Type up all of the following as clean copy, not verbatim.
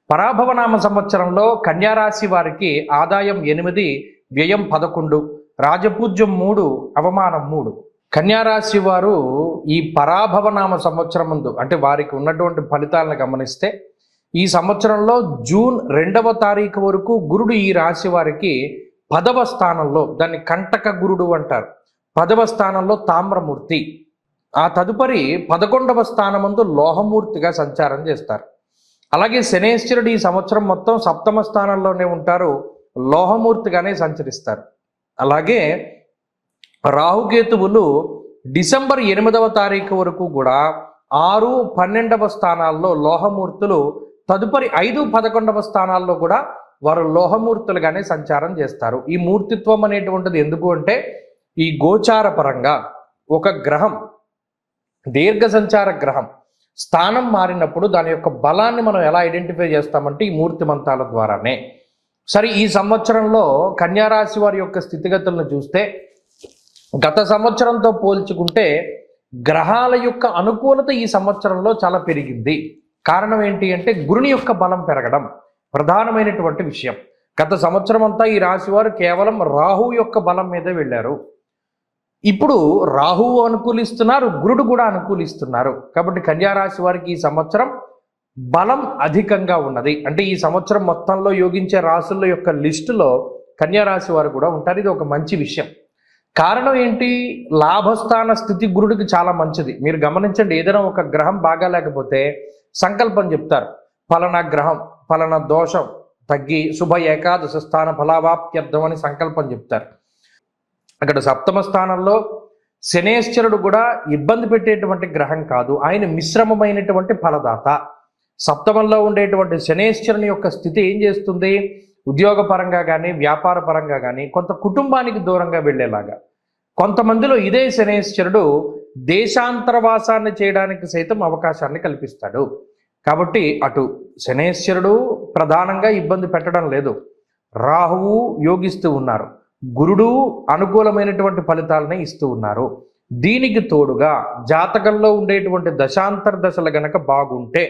పరాభవనామ సంవత్సరంలో కన్యారాశి వారికి ఆదాయం 8, వ్యయం 11, రాజపూజ్యం 3, అవమానం 3. కన్యారాశి వారు ఈ పరాభవనామ సంవత్సరం ముందు అంటే వారికి ఉన్నటువంటి ఫలితాలను గమనిస్తే ఈ సంవత్సరంలో జూన్ 2వ తారీఖు వరకు గురుడు ఈ రాశి వారికి 10వ స్థానంలో, దాన్ని కంటక గురుడు అంటారు, 10వ స్థానంలో తామ్రమూర్తి, ఆ తదుపరి 11వ స్థానమందు లోహమూర్తిగా సంచారం చేస్తారు. అలాగే శనేశ్వరుడు ఈ సంవత్సరం మొత్తం 7వ స్థానంలోనే ఉంటారు, లోహమూర్తిగానే సంచరిస్తారు. అలాగే రాహుకేతువులు డిసెంబర్ 8వ తారీఖు వరకు కూడా 6, 12వ స్థానాల్లో లోహమూర్తులు, తదుపరి 5, 11వ స్థానాల్లో కూడా వారు లోహమూర్తులుగానే సంచారం చేస్తారు. ఈ మూర్తిత్వం అనేటువంటిది ఎందుకు అంటే ఈ గోచార పరంగా ఒక గ్రహం, దీర్ఘ సంచార గ్రహం స్థానం మారినప్పుడు దాని యొక్క బలాన్ని మనం ఎలా ఐడెంటిఫై చేస్తామంటే ఈ మూర్తిమంతాల ద్వారానే. సరే, ఈ సంవత్సరంలో కన్యారాశి వారి యొక్క స్థితిగతులను చూస్తే గత సంవత్సరంతో పోల్చుకుంటే గ్రహాల యొక్క అనుకూలత ఈ సంవత్సరంలో చాలా పెరిగింది. కారణం ఏంటి అంటే గురుని యొక్క బలం పెరగడం ప్రధానమైనటువంటి విషయం. గత సంవత్సరం అంతా ఈ రాశి వారు కేవలం రాహు యొక్క బలం మీదే వెళ్ళారు. ఇప్పుడు రాహువు అనుకూలిస్తున్నారు, గురుడు కూడా అనుకూలిస్తున్నారు. కాబట్టి కన్యారాశి వారికి ఈ సంవత్సరం బలం అధికంగా ఉన్నది. అంటే ఈ సంవత్సరం మొత్తంలో యోగించే రాశుల యొక్క లిస్టులో కన్యారాశి వారు కూడా ఉంటారు. ఇది ఒక మంచి విషయం. కారణం ఏంటి? లాభస్థాన స్థితి గురుడికి చాలా మంచిది. మీరు గమనించండి, ఏదైనా ఒక గ్రహం బాగా లేకపోతే సంకల్పం చెప్తారు, ఫలానా గ్రహం ఫలానా దోషం తగ్గి శుభ ఏకాదశ స్థాన ఫలావాప్త్యర్థం అని సంకల్పం చెప్తారు. అక్కడ 7వ స్థానంలో శనేశ్వరుడు కూడా ఇబ్బంది పెట్టేటువంటి గ్రహం కాదు, ఆయన మిశ్రమమైనటువంటి ఫలదాత. 7వ ఉండేటువంటి శనేశ్వరుని యొక్క స్థితి ఏం చేస్తుంది? ఉద్యోగపరంగా కానీ వ్యాపార పరంగా కానీ కొంత కుటుంబానికి దూరంగా వెళ్ళేలాగా, కొంతమందిలో ఇదే శనేశ్వరుడు దేశాంతరవాసాన్ని చేయడానికి సైతం అవకాశాన్ని కల్పిస్తాడు. కాబట్టి అటు శనేశ్వరుడు ప్రధానంగా ఇబ్బంది పెట్టడం లేదు, రాహువు యోగిస్తూ ఉన్నారు, గురుడు అనుకూలమైనటువంటి ఫలితాలని ఇస్తూ ఉన్నారు. దీనికి తోడుగా జాతకంలో ఉండేటువంటి దశాంతర దశలు గనక బాగుంటే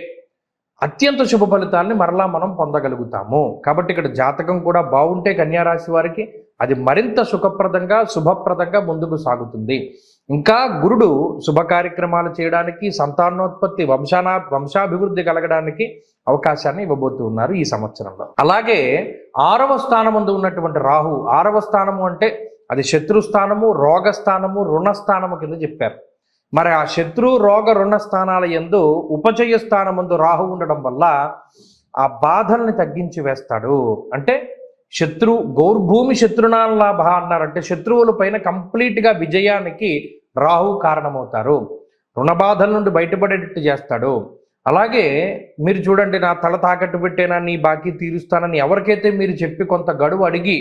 అత్యంత శుభ ఫలితాలని మరలా మనం పొందగలుగుతాము. కాబట్టి ఇక్కడ జాతకం కూడా బాగుంటే కన్యారాశి వారికి అది మరింత సుఖప్రదంగా శుభప్రదంగా ముందుకు సాగుతుంది. ఇంకా గురుడు శుభ కార్యక్రమాలు చేయడానికి, సంతానోత్పత్తి, వంశాభివృద్ధి కలగడానికి అవకాశాన్ని ఇవ్వబోతూ ఉన్నారు ఈ సంవత్సరంలో. అలాగే 6వ స్థానమందు ఉన్నటువంటి రాహు, 6వ స్థానము అంటే అది శత్రుస్థానము, రోగస్థానము, రుణస్థానము కింద చెప్పారు. మరి ఆ శత్రు, రోగ, రుణ స్థానాల యందు ఉపచయ స్థానమందు రాహు ఉండడం వల్ల ఆ బాధల్ని తగ్గించి వేస్తాడు. అంటే గౌర్భూమి శత్రునాన్ లాభ అన్నారంటే శత్రువుల పైన కంప్లీట్గా విజయానికి రాహు కారణమవుతారు, రుణ బాధల నుండి బయటపడేటట్టు చేస్తాడు. అలాగే మీరు చూడండి, నా తల తాకట్టు పెట్టేనా, నీ బాకీ తీరుస్తానని ఎవరికైతే మీరు చెప్పి కొంత గడువు అడిగి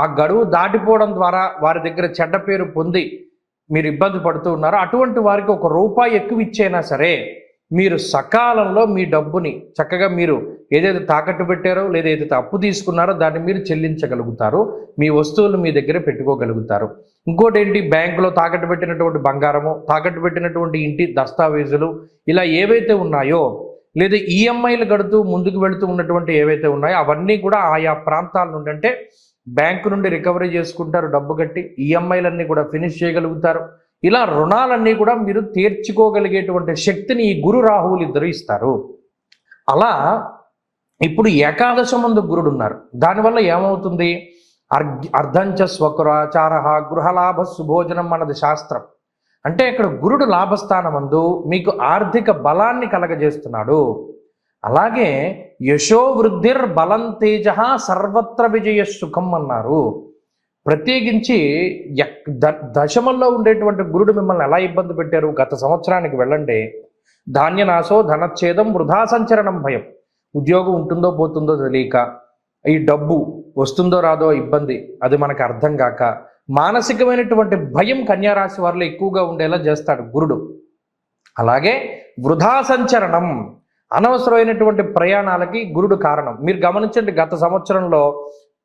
ఆ గడువు దాటిపోవడం ద్వారా వారి దగ్గర చెడ్డ పేరు పొంది మీరు ఇబ్బంది పడుతూ ఉన్నారో అటువంటి వారికి ₹1 ఎక్కువ ఇచ్చైనా సరే మీరు సకాలంలో మీ డబ్బుని చక్కగా మీరు ఏదైతే తాకట్టు పెట్టారో లేదా ఏదైతే అప్పు తీసుకున్నారో దాన్ని మీరు చెల్లించగలుగుతారు, మీ వస్తువులు మీ దగ్గర పెట్టుకోగలుగుతారు. ఇంకోటి ఏంటి, బ్యాంకులో తాకట్టు పెట్టినటువంటి బంగారము, తాకట్టు పెట్టినటువంటి ఇంటి దస్తావేజులు ఇలా ఏవైతే ఉన్నాయో, లేదా ఈఎంఐలు కడుతూ ముందుకు వెళుతూ ఉన్నటువంటి ఏవైతే ఉన్నాయో అవన్నీ కూడా ఆయా ప్రాంతాల నుండి అంటే బ్యాంకు నుండి రికవరీ చేసుకుంటారు, డబ్బు కట్టి ఈఎంఐలన్నీ కూడా ఫినిష్ చేయగలుగుతారు. ఇలా రుణాలన్నీ కూడా మీరు తీర్చుకోగలిగేటువంటి శక్తిని ఈ గురు రాహువులు ఇద్దరు ఇస్తారు. అలా ఇప్పుడు ఏకాదశమందు గురుడు ఉన్నారు. దానివల్ల ఏమవుతుంది? అర్ధంచ స్వకురాచార గృహలాభ సుభోజనం అన్నది శాస్త్రం. అంటే ఇక్కడ గురుడు లాభస్థానమందు మీకు ఆర్థిక బలాన్ని కలగజేస్తున్నాడు. అలాగే యశో వృద్ధిర్ బలం తేజ సర్వత్ర విజయ సుఖం అన్నారు. ప్రత్యేకించి దశమంలో ఉండేటువంటి గురుడు మిమ్మల్ని ఎలా ఇబ్బంది పెట్టారు? గత సంవత్సరానికి వెళ్ళండి, ధాన్యనాశో ధనచ్ఛేదం వృధా సంచరణం భయం, ఉద్యోగం ఉంటుందో పోతుందో తెలియక, ఈ డబ్బు వస్తుందో రాదో ఇబ్బంది, అది మనకు అర్థం కాక మానసికమైనటువంటి భయం కన్యారాశి వారిలో ఎక్కువగా ఉండేలా చేస్తాడు గురుడు. అలాగే వృధా సంచరణం, అనవసరమైనటువంటి ప్రయాణాలకి గురుడు కారణం. మీరు గమనించండి, గత సంవత్సరంలో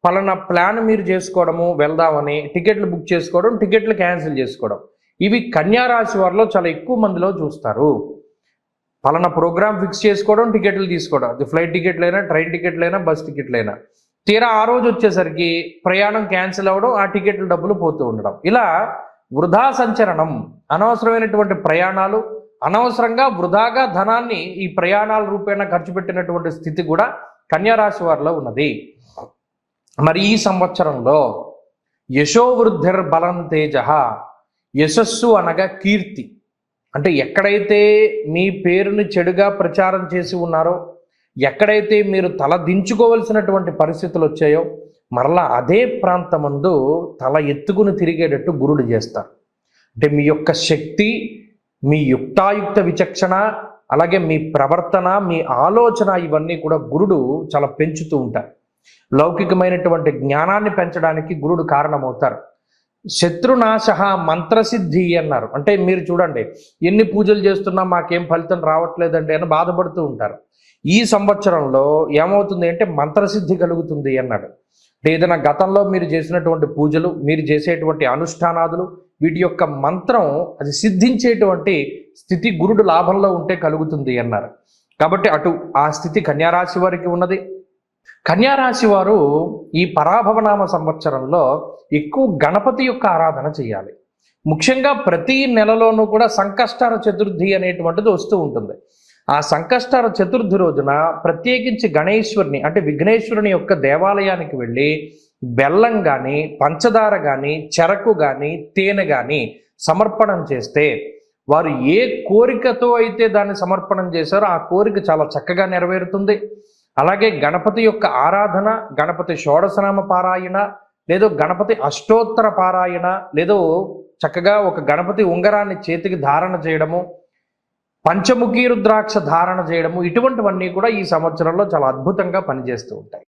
పలానా ప్లాన్ మీరు చేసుకోవడము, వెళ్దామని టికెట్లు బుక్ చేసుకోవడం, టికెట్లు క్యాన్సిల్ చేసుకోవడం, ఇవి కన్యారాశి వారిలో చాలా ఎక్కువ మందిలో చూస్తారు. పలానా ప్రోగ్రామ్ ఫిక్స్ చేసుకోవడం, టికెట్లు తీసుకోవడం, అది ఫ్లైట్ టికెట్లైనా, ట్రైన్ టికెట్లైనా, బస్ టికెట్లైనా. తీరా ఆ రోజు వచ్చేసరికి ప్రయాణం క్యాన్సిల్ అవ్వడం, ఆ టికెట్ల డబ్బులు పోతూ ఉండడం. ఇలా వృధా సంచరణం, అనవసరమైనటువంటి ప్రయాణాలు, అనవసరంగా వృధాగా ధనాన్ని ఈ ప్రయాణాల రూపేణా ఖర్చు పెట్టినటువంటి స్థితి కూడా కన్యా రాశి వారిలో ఉన్నది. మరి ఈ సంవత్సరంలో యశోవృద్ధిర్ బలం తేజ, యశస్సు అనగా కీర్తి, అంటే ఎక్కడైతే మీ పేరుని చెడుగా ప్రచారం చేసి ఉన్నారో, ఎక్కడైతే మీరు తల దించుకోవలసినటువంటి పరిస్థితులు వచ్చాయో, మరలా అదే ప్రాంతమందు తల ఎత్తుకుని తిరిగేటట్టు గురుడు చేస్తారు. అంటే మీ యొక్క శక్తి, మీ యుక్తాయుక్త విచక్షణ, అలాగే మీ ప్రవర్తన, మీ ఆలోచన, ఇవన్నీ కూడా గురుడు చాలా పెంచుతూ ఉంటారు. లౌకికమైనటువంటి జ్ఞానాన్ని పెంచడానికి గురుడు కారణమవుతారు. శత్రునాశ మంత్రసిద్ధి అన్నారు. అంటే మీరు చూడండి, ఎన్ని పూజలు చేస్తున్నా మాకేం ఫలితం రావట్లేదండి అని బాధపడుతూ ఉంటారు. ఈ సంవత్సరంలో ఏమవుతుంది అంటే మంత్రసిద్ధి కలుగుతుంది అన్నాడు. అంటే ఏదైనా గతంలో మీరు చేసినటువంటి పూజలు, మీరు చేసేటువంటి అనుష్ఠానాదులు, వీటి యొక్క మంత్రం అది సిద్ధించేటువంటి స్థితి గురుడు లాభంలో ఉంటే కలుగుతుంది అన్నారు. కాబట్టి అటు ఆ స్థితి కన్యారాశి వారికి ఉన్నది. కన్యారాశి వారు ఈ పరాభవనామ సంవత్సరంలో ఎక్కువ గణపతి యొక్క ఆరాధన చేయాలి. ముఖ్యంగా ప్రతి నెలలోనూ కూడా సంకష్టహర చతుర్థి అనేటువంటిది వస్తూ ఉంటుంది. ఆ సంకష్టహర చతుర్థి రోజున ప్రత్యేకించి గణేశ్వరుని, అంటే విఘ్నేశ్వరుని యొక్క దేవాలయానికి వెళ్ళి బెల్లం కానీ, పంచదార కానీ, చెరకు కానీ, తేనె కానీ సమర్పణం చేస్తే, వారు ఏ కోరికతో అయితే దాన్ని సమర్పణం చేశారో ఆ కోరిక చాలా చక్కగా నెరవేరుతుంది. అలాగే గణపతి యొక్క ఆరాధన, గణపతి షోడశనామ పారాయణ, లేదో గణపతి అష్టోత్తర పారాయణ, లేదో చక్కగా ఒక గణపతి ఉంగరాన్ని చేతికి ధారణ చేయడము, పంచముఖీ రుద్రాక్ష ధారణ చేయడము, ఇటువంటివన్నీ కూడా ఈ సంవత్సరంలో చాలా అద్భుతంగా పనిచేస్తూ ఉంటాయి.